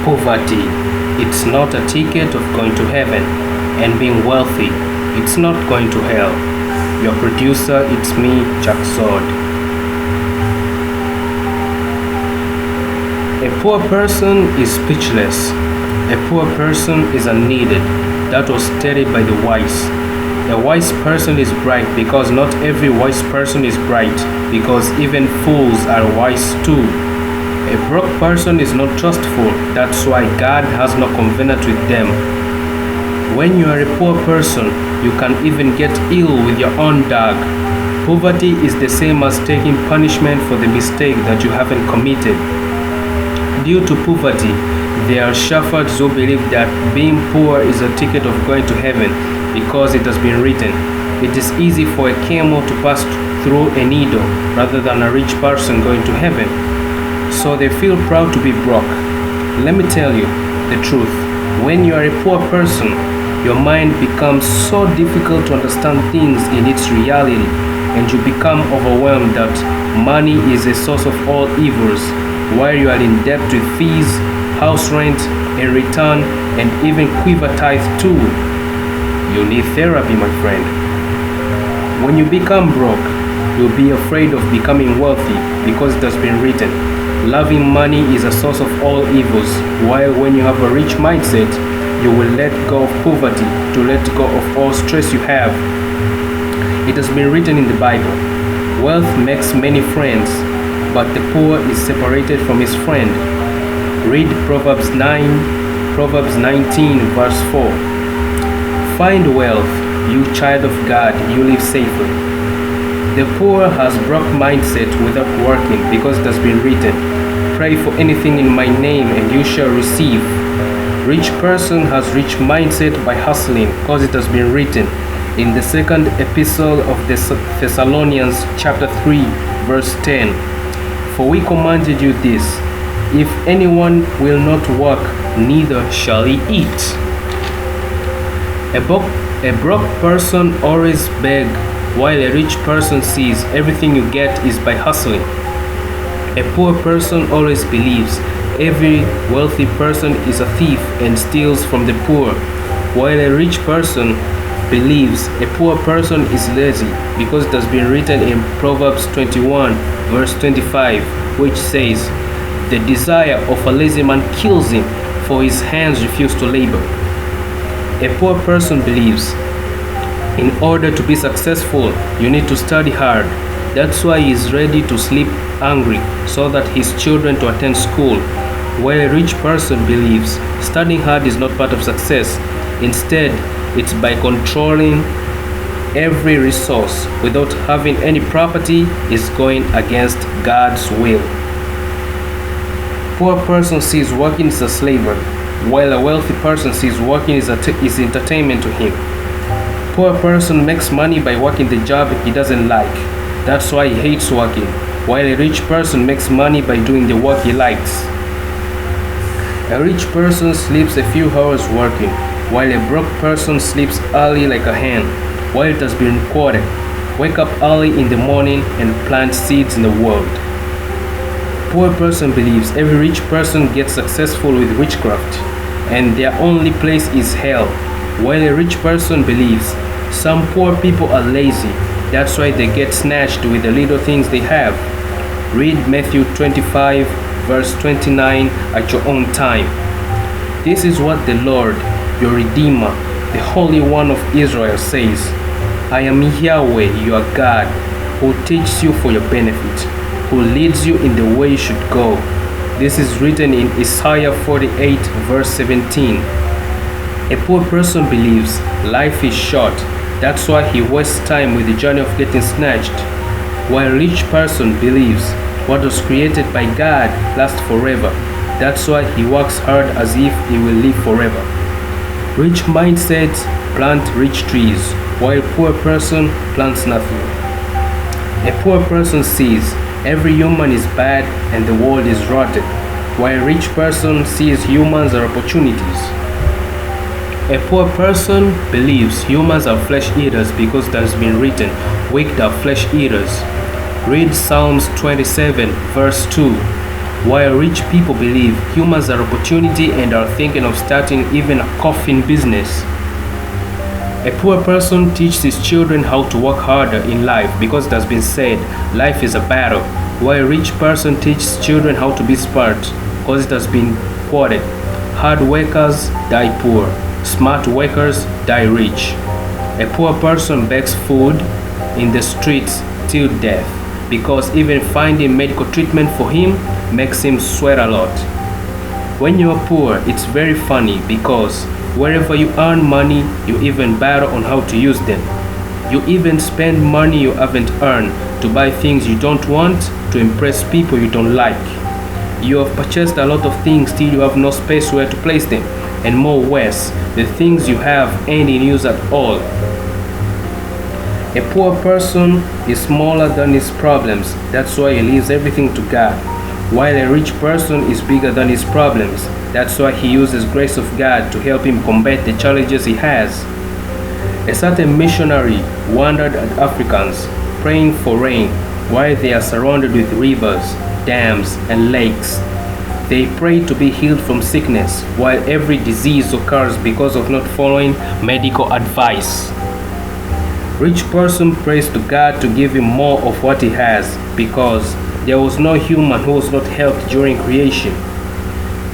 Poverty, it's not a ticket of going to heaven, and being wealthy, it's not going to hell. Your producer, it's me, Jack Sword. A poor person is speechless. A poor person is unneeded. That was stated by the wise. A wise person is bright because not every wise person is bright, because even fools are wise too. A broke person is not trustful, that's why God has no covenant with them. When you are a poor person, you can even get ill with your own dog. Poverty is the same as taking punishment for the mistake that you haven't committed. Due to poverty, there are shepherds who believe that being poor is a ticket of going to heaven because it has been written, "It is easy for a camel to pass through a needle rather than a rich person going to heaven." So they feel proud to be broke. Let me tell you the truth. When you are a poor person, your mind becomes so difficult to understand things in its reality, and you become overwhelmed that money is a source of all evils, while you are in debt with fees, house rent, and return, and even quiver tithe too. You need therapy, my friend. When you become broke, you'll be afraid of becoming wealthy because it has been written, "Loving money is a source of all evils," while when you have a rich mindset, you will let go of poverty to let go of all stress you have. It has been written in the Bible, "Wealth makes many friends, but the poor is separated from his friend." Read Proverbs 19 verse 4. Find wealth, you child of God, you live safely. The poor has broke mindset without working because it has been written, "Pray for anything in my name and you shall receive." Rich person has rich mindset by hustling because it has been written in the second epistle of the Thessalonians chapter 3 verse 10. "For we commanded you this, if anyone will not work, neither shall he eat." A broke person always beg, while a rich person sees everything you get is by hustling. A poor person always believes every wealthy person is a thief and steals from the poor, while a rich person believes a poor person is lazy because it has been written in Proverbs 21 verse 25, which says, "The desire of a lazy man kills him, for his hands refuse to labor." A poor person believes in order to be successful, you need to study hard. That's why he is ready to sleep hungry so that his children to attend school. While a rich person believes studying hard is not part of success. Instead, it's by controlling every resource without having any property is going against God's will. Poor person sees working as a slavery, while a wealthy person sees working is entertainment to him. Poor person makes money by working the job he doesn't like. That's why he hates working, while a rich person makes money by doing the work he likes. A rich person sleeps a few hours working, while a broke person sleeps early like a hen, while it has been quoted, "Wake up early in the morning and plant seeds in the world." Poor person believes every rich person gets successful with witchcraft, and their only place is hell, while a rich person believes some poor people are lazy, that's why they get snatched with the little things they have. Read Matthew 25 verse 29 at your own time. This is what the Lord, your Redeemer, the Holy One of Israel says, "I am Yahweh, your God, who teaches you for your benefit, who leads you in the way you should go." This is written in Isaiah 48 verse 17. A poor person believes life is short, that's why he wastes time with the journey of getting snatched, while a rich person believes what was created by God lasts forever, that's why he works hard as if he will live forever. Rich mindsets plant rich trees, while poor person plants nothing. A poor person sees every human is bad and the world is rotten, while a rich person sees humans are opportunities. A poor person believes humans are flesh eaters because it has been written, "Wicked are flesh eaters." Read Psalms 27 verse 2. while rich people believe humans are opportunity and are thinking of starting even a coffin business. A poor person teaches his children how to work harder in life because it has been said life is a battle, while a rich person teaches children how to be smart because it has been quoted hard workers die poor, smart workers die rich. A poor person begs food in the streets till death because even finding medical treatment for him makes him sweat a lot. When you are poor, it's very funny because wherever you earn money, you even battle on how to use them. You even spend money you haven't earned to buy things you don't want to impress people you don't like. You have purchased a lot of things till you have no space where to place them, and more worse, the things you have ain't in use at all. A poor person is smaller than his problems, that's why he leaves everything to God. While a rich person is bigger than his problems, that's why he uses grace of God to help him combat the challenges he has. A certain missionary wandered at Africans, praying for rain, while they are surrounded with rivers, dams, and lakes. They pray to be healed from sickness, while every disease occurs because of not following medical advice. Rich person prays to God to give him more of what he has, because there was no human who was not helped during creation.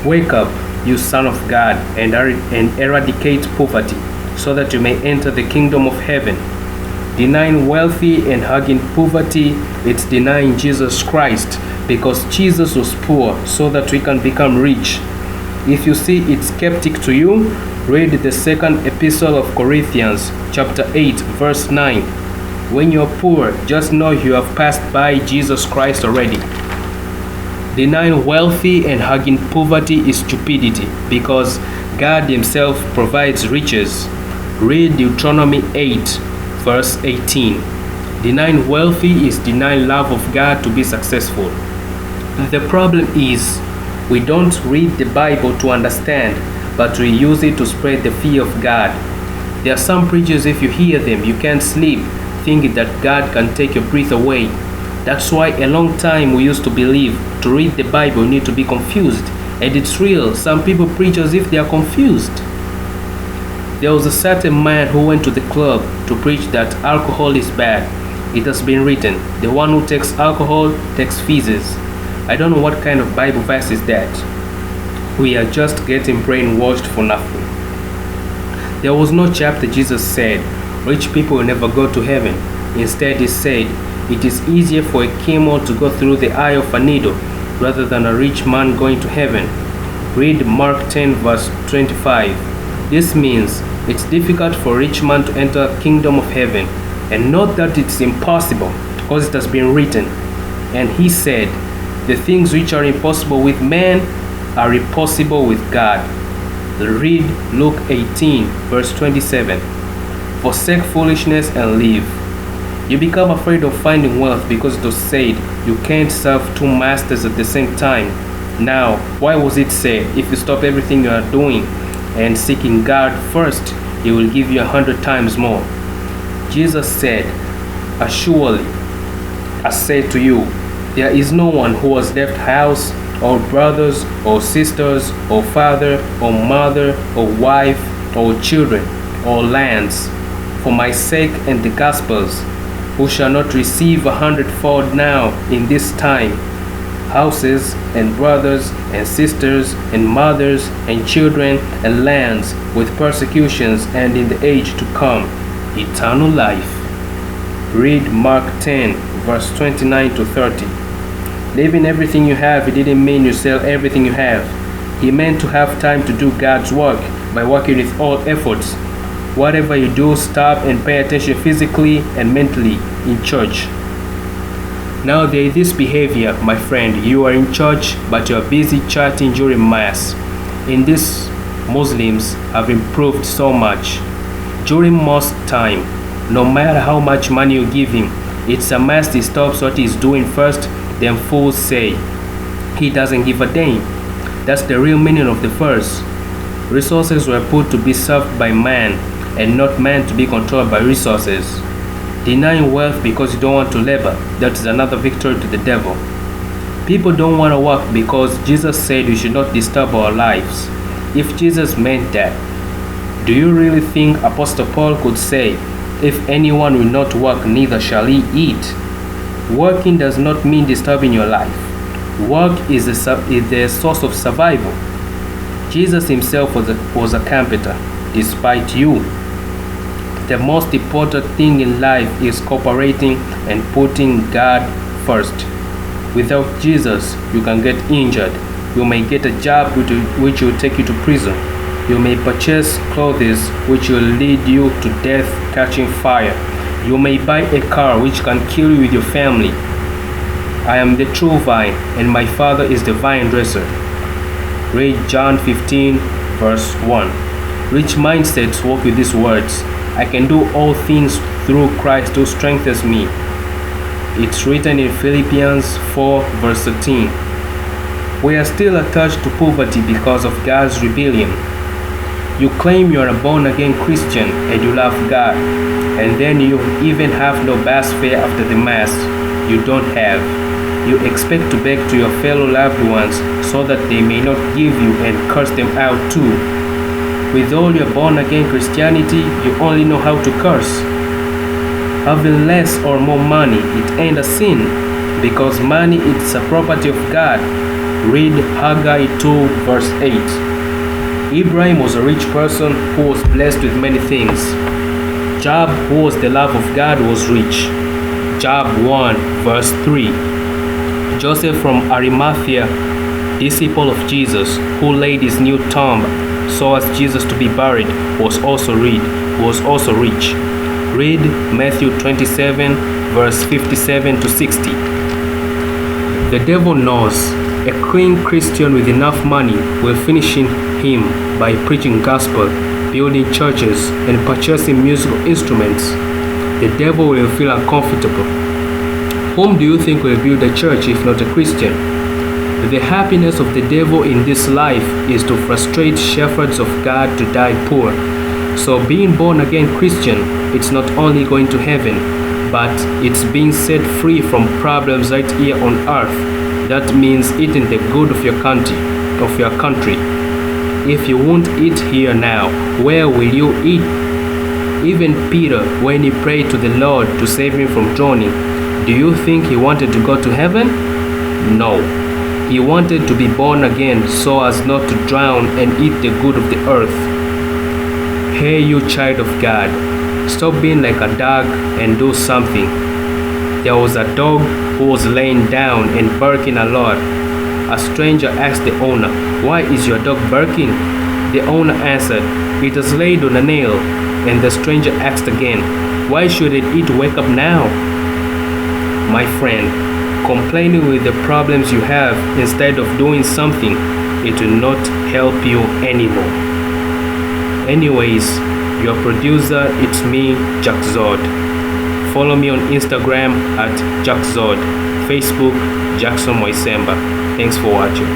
Wake up, you Son of God, and eradicate poverty, so that you may enter the kingdom of heaven. Denying wealthy and hugging poverty, it's denying Jesus Christ, because Jesus was poor so that we can become rich. If you see it skeptic to you, read the second epistle of Corinthians, chapter 8, verse 9. When you're poor, just know you have passed by Jesus Christ already. Denying wealthy and hugging poverty is stupidity, because God Himself provides riches. Read Deuteronomy 8, verse 18. Denying wealthy is denying love of God to be successful. The problem is, we don't read the Bible to understand, but we use it to spread the fear of God. There are some preachers, if you hear them, you can't sleep, thinking that God can take your breath away. That's why a long time we used to believe to read the Bible you need to be confused. And it's real, some people preach as if they are confused. There was a certain man who went to the club to preach that alcohol is bad. It has been written, the one who takes alcohol takes feces. I don't know what kind of Bible verse is that. We are just getting brainwashed for nothing. There was no chapter Jesus said, rich people will never go to heaven. Instead, He said, it is easier for a camel to go through the eye of a needle rather than a rich man going to heaven. Read Mark 10, verse 25. This means it's difficult for a rich man to enter the kingdom of heaven, and not that it's impossible, because it has been written. And He said, the things which are impossible with man are impossible with God. Read Luke 18, verse 27. Forsake foolishness and live. You become afraid of finding wealth because it was said you can't serve two masters at the same time. Now, why was it said if you stop everything you are doing and seeking God first, He will give you 100 times more? Jesus said, assuredly, I say to you, there is no one who has left house, or brothers, or sisters, or father, or mother, or wife, or children, or lands, for my sake and the gospel's, who shall not receive 100-fold now in this time, houses, and brothers, and sisters, and mothers, and children, and lands, with persecutions, and in the age to come, eternal life. Read Mark 10, verse 29 to 30. Leaving everything you have, it didn't mean you sell everything you have. He meant to have time to do God's work by working with all efforts. Whatever you do, stop and pay attention physically and mentally in church. Now there is this behavior, my friend. You are in church, but you are busy chatting during Mass. In this, Muslims have improved so much. During mosque time, no matter how much money you give him, it's a must he stops what he's doing first. Then fools say, he doesn't give a damn. That's the real meaning of the verse. Resources were put to be served by man, and not man to be controlled by resources. Denying wealth because you don't want to labor, that is another victory to the devil. People don't want to work because Jesus said we should not disturb our lives. If Jesus meant that, do you really think Apostle Paul could say, "If anyone will not work, neither shall he eat"? Working does not mean disturbing your life. Work is the source of survival. Jesus himself was a carpenter, despite you. The most important thing in life is cooperating and putting God first. Without Jesus, you can get injured. You may get a job which will take you to prison. You may purchase clothes which will lead you to death catching fire. You may buy a car which can kill you with your family. I am the true vine, and my Father is the vine dresser. Read John 15, verse 1. Rich mindsets work with these words. I can do all things through Christ who strengthens me. It's written in Philippians 4, verse 13. We are still attached to poverty because of God's rebellion. You claim you are a born-again Christian and you love God, and then you even have no bus fare after the Mass. You don't have. You expect to beg to your fellow loved ones so that they may not give you and curse them out too. With all your born-again Christianity, you only know how to curse. Having less or more money, it ain't a sin, because money is a property of God. Read Haggai 2, verse 8. Abraham was a rich person who was blessed with many things. Job, who was the love of God, was rich. Job 1, verse 3. Joseph from Arimathea, disciple of Jesus, who laid his new tomb so as Jesus to be buried, was also rich. Read Matthew 27, verse 57 to 60. The devil knows a clean Christian with enough money will finish him by preaching gospel, building churches, and purchasing musical instruments. The devil will feel uncomfortable. Whom do you think will build a church if not a Christian? The happiness of the devil in this life is to frustrate shepherds of God to die poor. So being born again Christian, it's not only going to heaven, but it's being set free from problems right here on earth. That means eating the good of your country. If you won't eat here now, where will you eat? Even Peter, when he prayed to the Lord to save him from drowning, do you think he wanted to go to heaven? No. He wanted to be born again so as not to drown and eat the good of the earth. Hey, you child of God, stop being like a dog and do something. There was a dog who was laying down and barking a lot. A stranger asked the owner, "Why is your dog barking?" The owner answered, "It is laid on a nail." And the stranger asked again, "Why should it wake up now?" My friend, complaining with the problems you have instead of doing something, it will not help you anymore. Anyways, your producer, it's me, Jack Zod. Follow me on Instagram at Jack Zod, Facebook, Jackson Moisemba. Thanks for watching.